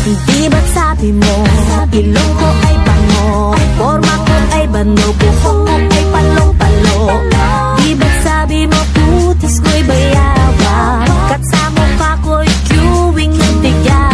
Di ba't sabi mo, ilong ko ay bango, forma ko ay bando, buhok ko ay palong-palo. Di ba't sabi mo, putis ko'y bayawa, kat sa mukha ko'y queuing ng tigaw.